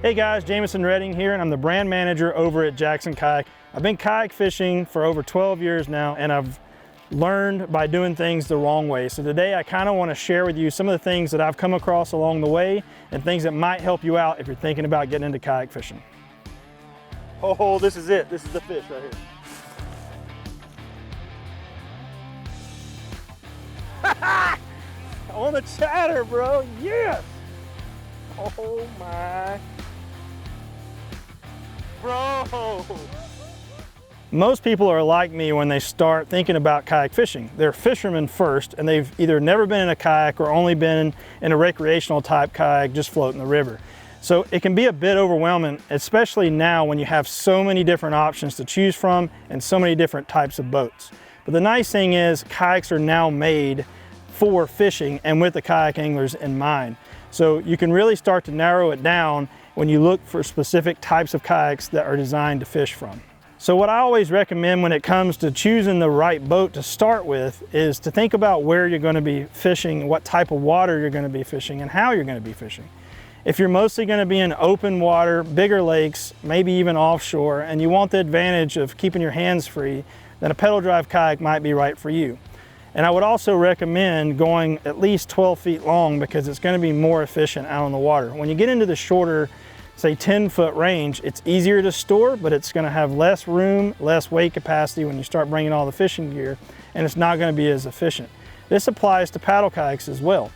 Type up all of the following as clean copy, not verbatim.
Hey guys, Jameson Redding here, and I'm the brand manager over at Jackson Kayak. I've been kayak fishing for over 12 years now, and I've learned by doing things the wrong way. So today I kind of want to share with you some of the things that I've come across along the way and things that might help you out if you're thinking about getting into kayak fishing. Oh, this is it. This is the fish right here. On the chatter, bro. Yes. Oh my. Bro. Most people are like me when they start thinking about kayak fishing. They're fishermen first, and they've either never been in a kayak or only been in a recreational type kayak just floating the river. So it can be a bit overwhelming, especially now when you have so many different options to choose from and so many different types of boats. But the nice thing is kayaks are now made for fishing and with the kayak anglers in mind. So you can really start to narrow it down when you look for specific types of kayaks that are designed to fish from. So what I always recommend when it comes to choosing the right boat to start with is to think about where you're going to be fishing, what type of water you're going to be fishing, and how you're going to be fishing. If you're mostly going to be in open water, bigger lakes, maybe even offshore, and you want the advantage of keeping your hands free, then a pedal drive kayak might be right for you. And I would also recommend going at least 12 feet long because it's going to be more efficient out on the water. When you get into the shorter, say 10-foot range, it's easier to store, but it's going to have less room, less weight capacity when you start bringing all the fishing gear, and it's not going to be as efficient. This applies to paddle kayaks as well.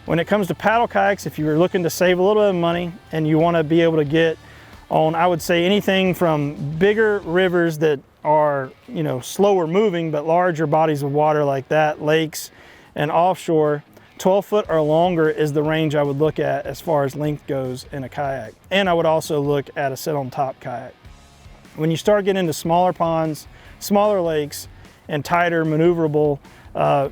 When it comes to paddle kayaks, if you're looking to save a little bit of money and you want to be able to get on, I would say, anything from bigger rivers that are, slower moving, but larger bodies of water like that, lakes and offshore, 12 foot or longer is the range I would look at as far as length goes in a kayak. And I would also look at a sit on top kayak. When you start getting into smaller ponds, smaller lakes, and tighter maneuverable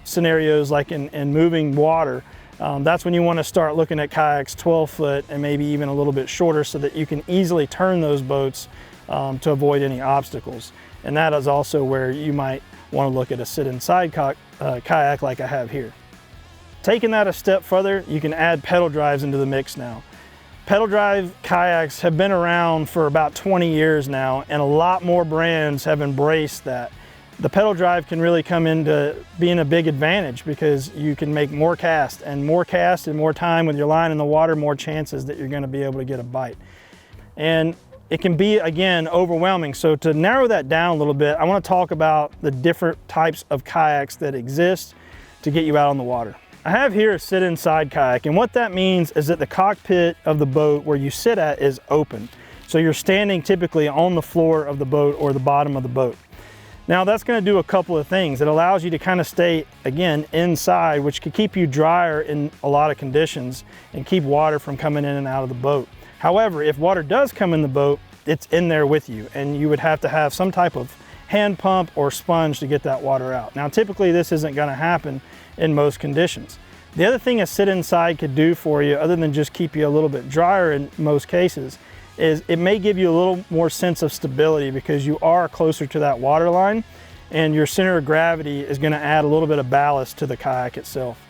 scenarios like in moving water, that's when you want to start looking at kayaks 12 foot and maybe even a little bit shorter so that you can easily turn those boats to avoid any obstacles. And that is also where you might want to look at a sit inside kayak like I have here. Taking that a step further, you can add pedal drives into the mix now. Pedal drive kayaks have been around for about 20 years now, and a lot more brands have embraced that. The pedal drive can really come into being a big advantage because you can make more casts and more time with your line in the water, more chances that you're going to be able to get a bite. And it can be, again, overwhelming. So to narrow that down a little bit, I want to talk about the different types of kayaks that exist to get you out on the water. I have here a sit inside kayak, and what that means is that the cockpit of the boat where you sit at is open. So you're standing typically on the floor of the boat or the bottom of the boat. Now that's going to do a couple of things. It allows you to kind of stay, again, inside, which could keep you drier in a lot of conditions and keep water from coming in and out of the boat. However, if water does come in the boat, it's in there with you, and you would have to have some type of hand pump or sponge to get that water out. Now typically this isn't going to happen in most conditions. The other thing a sit inside could do for you, other than just keep you a little bit drier in most cases, is it may give you a little more sense of stability because you are closer to that water line, and your center of gravity is going to add a little bit of ballast to the kayak itself.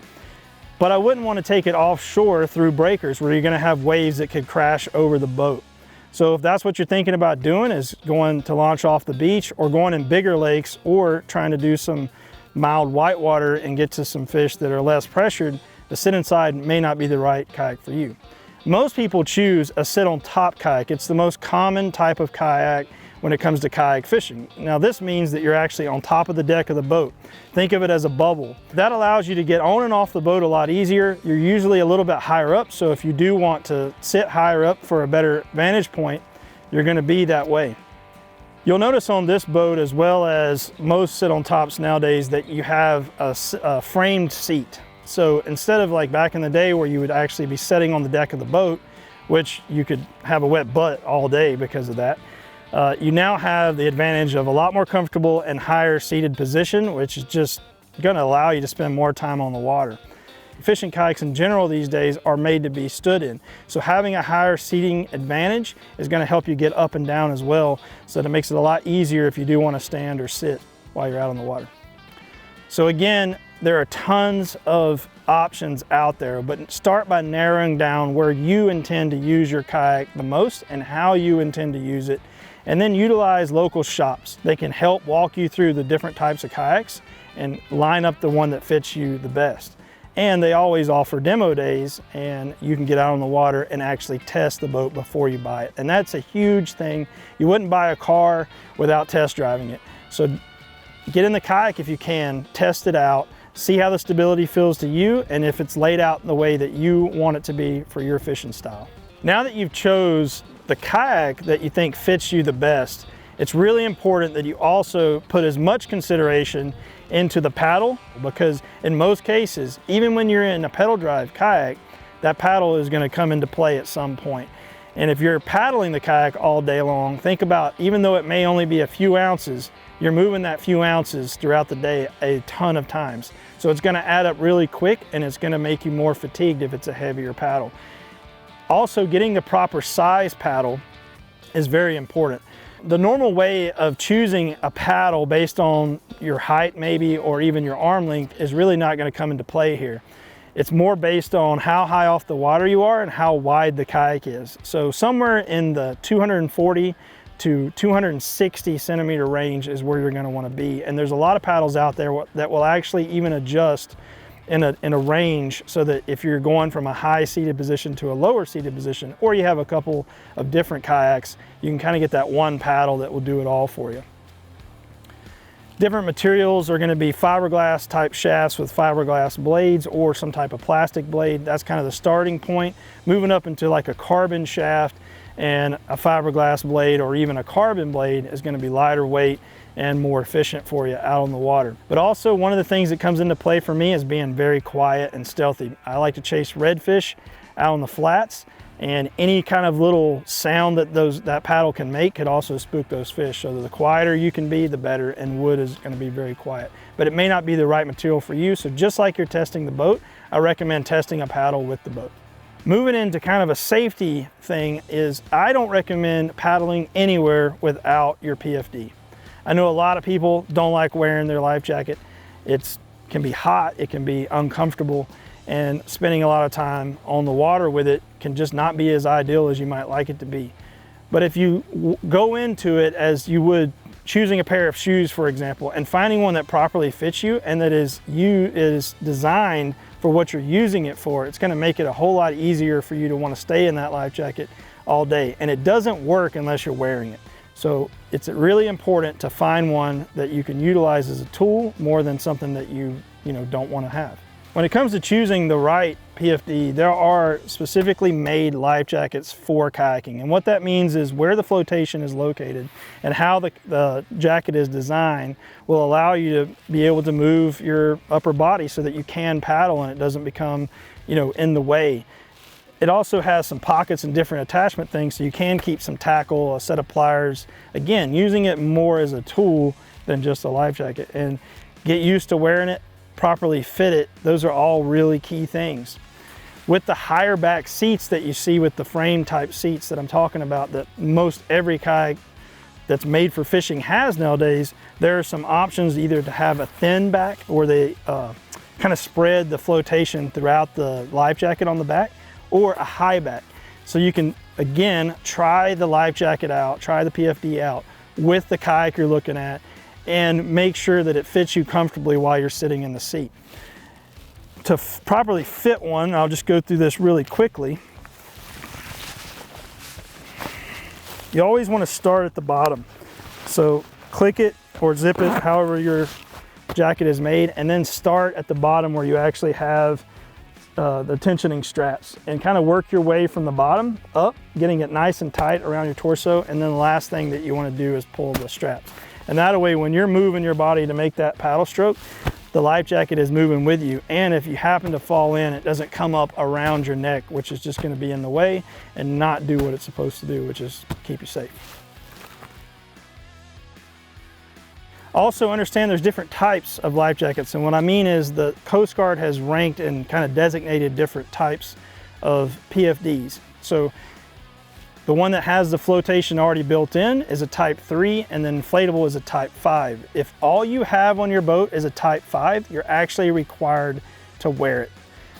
But I wouldn't want to take it offshore through breakers where you're going to have waves that could crash over the boat. So if that's what you're thinking about doing, is going to launch off the beach or going in bigger lakes or trying to do some mild whitewater and get to some fish that are less pressured, the sit inside may not be the right kayak for you. Most people choose a sit on top kayak. It's the most common type of kayak when it comes to kayak fishing. Now this means that you're actually on top of the deck of the boat. Think of it as a bubble. That allows you to get on and off the boat a lot easier. You're usually a little bit higher up, so if you do want to sit higher up for a better vantage point, you're going to be that way. You'll notice on this boat, as well as most sit on tops nowadays, that you have a framed seat. So instead of like back in the day where you would actually be sitting on the deck of the boat, which you could have a wet butt all day because of that, you now have the advantage of a lot more comfortable and higher seated position, which is just going to allow you to spend more time on the water. Fishing kayaks in general these days are made to be stood in. So having a higher seating advantage is going to help you get up and down as well. So that makes it a lot easier if you do want to stand or sit while you're out on the water. So again, There are tons of options out there, but start by narrowing down where you intend to use your kayak the most and how you intend to use it. And then utilize local shops. They can help walk you through the different types of kayaks and line up the one that fits you the best. And they always offer demo days, and you can get out on the water and actually test the boat before you buy it. And that's a huge thing. You wouldn't buy a car without test driving it. So get in the kayak if you can, test it out, see how the stability feels to you, and if it's laid out in the way that you want it to be for your fishing style. Now that you've chose the kayak that you think fits you the best, it's really important that you also put as much consideration into the paddle, because in most cases, even when you're in a pedal drive kayak, that paddle is going to come into play at some point. And if you're paddling the kayak all day long, think about, even though it may only be a few ounces, you're moving that few ounces throughout the day a ton of times. So it's going to add up really quick, and it's going to make you more fatigued if it's a heavier paddle. Also, getting the proper size paddle is very important. The normal way of choosing a paddle based on your height maybe, or even your arm length, is really not going to come into play here. It's more based on how high off the water you are and how wide the kayak is. So somewhere in the 240 to 260 centimeter range is where you're going to want to be. And there's a lot of paddles out there that will actually even adjust in a range, so that if you're going from a high seated position to a lower seated position, or you have a couple of different kayaks, you can kind of get that one paddle that will do it all for you. Different materials are going to be fiberglass type shafts with fiberglass blades, or some type of plastic blade. That's kind of the starting point. Moving up into like a carbon shaft and a fiberglass blade, or even a carbon blade, is going to be lighter weight and more efficient for you out on the water. But also, one of the things that comes into play for me is being very quiet and stealthy. I like to chase redfish out on the flats, and any kind of little sound that that paddle can make could also spook those fish. So the quieter you can be, the better, and wood is going to be very quiet. But it may not be the right material for you, so just like you're testing the boat, I recommend testing a paddle with the boat. Moving into kind of a safety thing is, I don't recommend paddling anywhere without your PFD. I know a lot of people don't like wearing their life jacket. It can be hot, it can be uncomfortable, and spending a lot of time on the water with it can just not be as ideal as you might like it to be. But if you go into it as you would choosing a pair of shoes, for example, and finding one that properly fits you and that is designed for what you're using it for, it's going to make it a whole lot easier for you to want to stay in that life jacket all day. And it doesn't work unless you're wearing it. So it's really important to find one that you can utilize as a tool more than something that you don't want to have. When it comes to choosing the right PFD, there are specifically made life jackets for kayaking. And what that means is where the flotation is located and how the jacket is designed will allow you to be able to move your upper body so that you can paddle and it doesn't become, in the way. It also has some pockets and different attachment things, so you can keep some tackle, a set of pliers. Again, using it more as a tool than just a life jacket. And get used to wearing it, properly fit it. Those are all really key things. With the higher back seats that you see with the frame type seats that I'm talking about, that most every kayak that's made for fishing has nowadays, there are some options either to have a thin back, or they kind of spread the flotation throughout the life jacket on the back, or a high back. So you can, again, try the life jacket out, try the PFD out with the kayak you're looking at, and make sure that it fits you comfortably while you're sitting in the seat. To properly fit one, I'll just go through this really quickly. You always want to start at the bottom. So click it or zip it, however your jacket is made, and then start at the bottom where you actually have the tensioning straps, and kind of work your way from the bottom up, getting it nice and tight around your torso. And then the last thing that you want to do is pull the straps. And that way, when you're moving your body to make that paddle stroke, the life jacket is moving with you. And if you happen to fall in, it doesn't come up around your neck, which is just going to be in the way and not do what it's supposed to do, which is keep you safe. Also understand there's different types of life jackets. And what I mean is the Coast Guard has ranked and kind of designated different types of PFDs. So The one that has the flotation already built in is a type 3, and then inflatable is a type 5. If all you have on your boat is a type 5, you're actually required to wear it.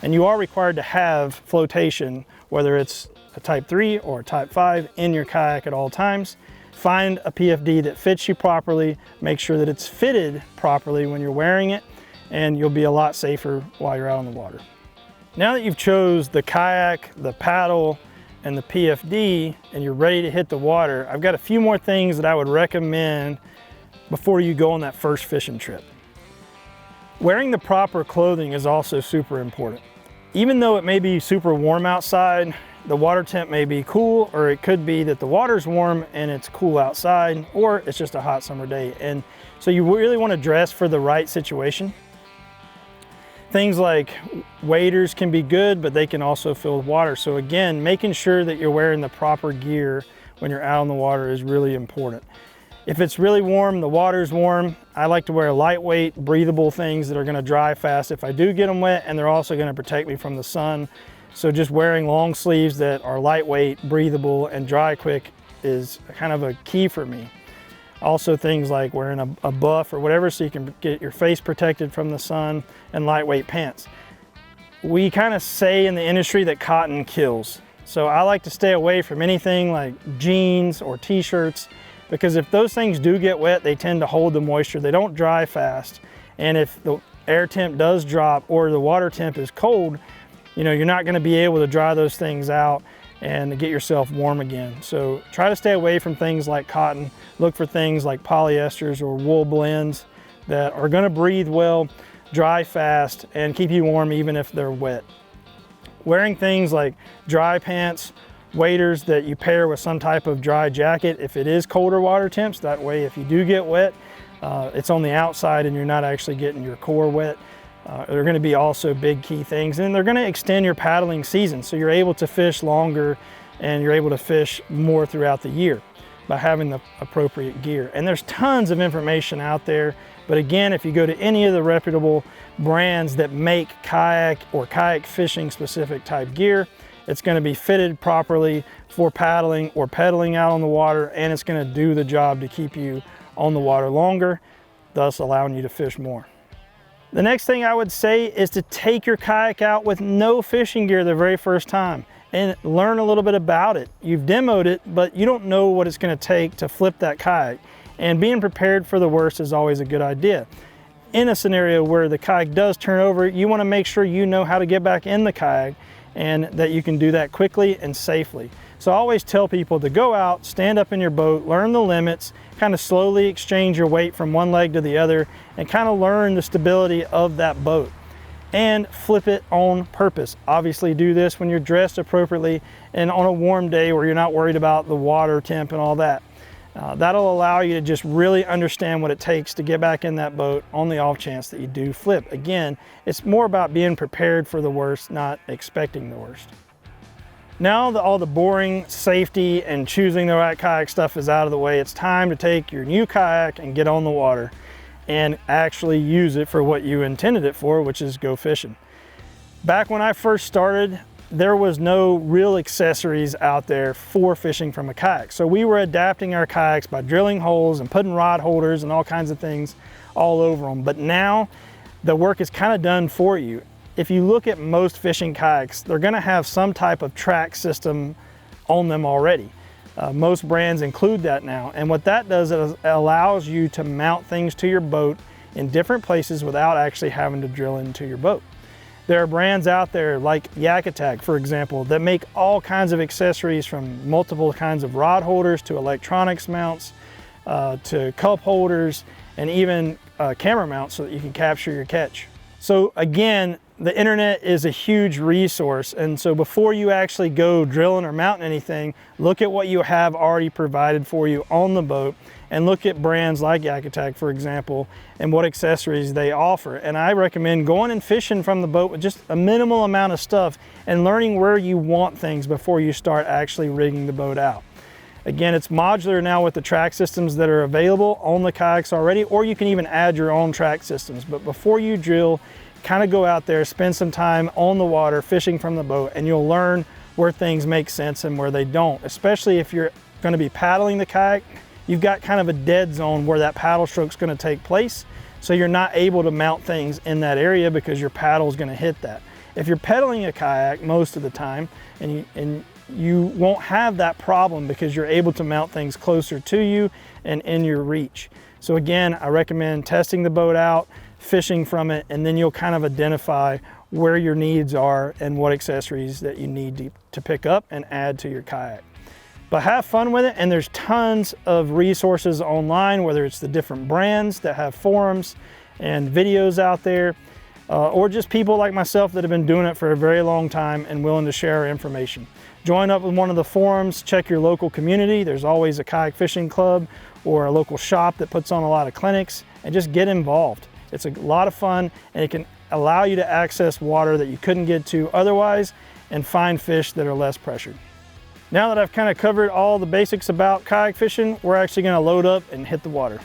And you are required to have flotation, whether it's a type 3 or a type 5, in your kayak at all times. Find a PFD that fits you properly, make sure that it's fitted properly when you're wearing it, and you'll be a lot safer while you're out on the water. Now that you've chose the kayak, the paddle, and the PFD, and you're ready to hit the water, I've got a few more things that I would recommend before you go on that first fishing trip. Wearing the proper clothing is also super important. Even though it may be super warm outside, the water temp may be cool, or it could be that the water's warm and it's cool outside, or it's just a hot summer day. And so you really want to dress for the right situation. Things like waders can be good, but they can also fill with water. So again, making sure that you're wearing the proper gear when you're out on the water is really important. If it's really warm, the water's warm, I like to wear lightweight, breathable things that are gonna dry fast if I do get them wet, and they're also gonna protect me from the sun. So just wearing long sleeves that are lightweight, breathable, and dry quick is kind of a key for me. Also things like wearing a buff or whatever so you can get your face protected from the sun, and lightweight pants. We kind of say in the industry that cotton kills. So I like to stay away from anything like jeans or t-shirts, because if those things do get wet, they tend to hold the moisture. They don't dry fast. And if the air temp does drop or the water temp is cold, you're not gonna be able to dry those things out and get yourself warm again. So try to stay away from things like cotton. Look for things like polyesters or wool blends that are gonna breathe well, dry fast, and keep you warm even if they're wet. Wearing things like dry pants, waders that you pair with some type of dry jacket if it is colder water temps. That way if you do get wet, it's on the outside and you're not actually getting your core wet. They're going to be also big key things, and they're going to extend your paddling season, so you're able to fish longer and you're able to fish more throughout the year by having the appropriate gear. And there's tons of information out there, but again, if you go to any of the reputable brands that make kayak or kayak fishing specific type gear, it's going to be fitted properly for paddling or pedaling out on the water, and it's going to do the job to keep you on the water longer, thus allowing you to fish more. The next thing I would say is to take your kayak out with no fishing gear the very first time and learn a little bit about it. You've demoed it, but you don't know what it's going to take to flip that kayak, and being prepared for the worst is always a good idea. In a scenario where the kayak does turn over, you want to make sure you know how to get back in the kayak and that you can do that quickly and safely. So I always tell people to go out, stand up in your boat, learn the limits, kind of slowly exchange your weight from one leg to the other, and kind of learn the stability of that boat. And flip it on purpose. Obviously do this when you're dressed appropriately and on a warm day where you're not worried about the water temp and all that. That'll allow you to just really understand what it takes to get back in that boat on the off chance that you do flip. Again, it's more about being prepared for the worst, not expecting the worst. Now that all the boring safety and choosing the right kayak stuff is out of the way, it's time to take your new kayak and get on the water and actually use it for what you intended it for, which is go fishing. Back when I first started, there was no real accessories out there for fishing from a kayak. So we were adapting our kayaks by drilling holes and putting rod holders and all kinds of things all over them. But now the work is kind of done for you. If you look at most fishing kayaks, they're gonna have some type of track system on them already. Most brands include that now. And what that does is it allows you to mount things to your boat in different places without actually having to drill into your boat. There are brands out there like DECKED, for example, that make all kinds of accessories, from multiple kinds of rod holders to electronics mounts, to cup holders, and even camera mounts so that you can capture your catch. So again, the internet is a huge resource, and so before you actually go drilling or mounting anything, look at what you have already provided for you on the boat, and look at brands like DECKED, for example, and what accessories they offer. And I recommend going and fishing from the boat with just a minimal amount of stuff and learning where you want things before you start actually rigging the boat out. Again, it's modular now with the track systems that are available on the kayaks already, or you can even add your own track systems. But before you drill, kind of go out there, spend some time on the water fishing from the boat, and you'll learn where things make sense and where they don't, especially if you're going to be paddling the kayak. You've got kind of a dead zone where that paddle stroke's going to take place, so you're not able to mount things in that area because your paddle is going to hit that. If you're pedaling a kayak most of the time, and you won't have that problem because you're able to mount things closer to you and in your reach. So again, I recommend testing the boat out, fishing from it, and then you'll kind of identify where your needs are and what accessories that you need to pick up and add to your kayak. But have fun with it, and there's tons of resources online, whether it's the different brands that have forums and videos out there, or just people like myself that have been doing it for a very long time and willing to share information. Join up with one of the forums, check your local community. There's always a kayak fishing club or a local shop that puts on a lot of clinics, and just get involved. It's a lot of fun, and it can allow you to access water that you couldn't get to otherwise and find fish that are less pressured. Now that I've kind of covered all the basics about kayak fishing, we're actually going to load up and hit the water.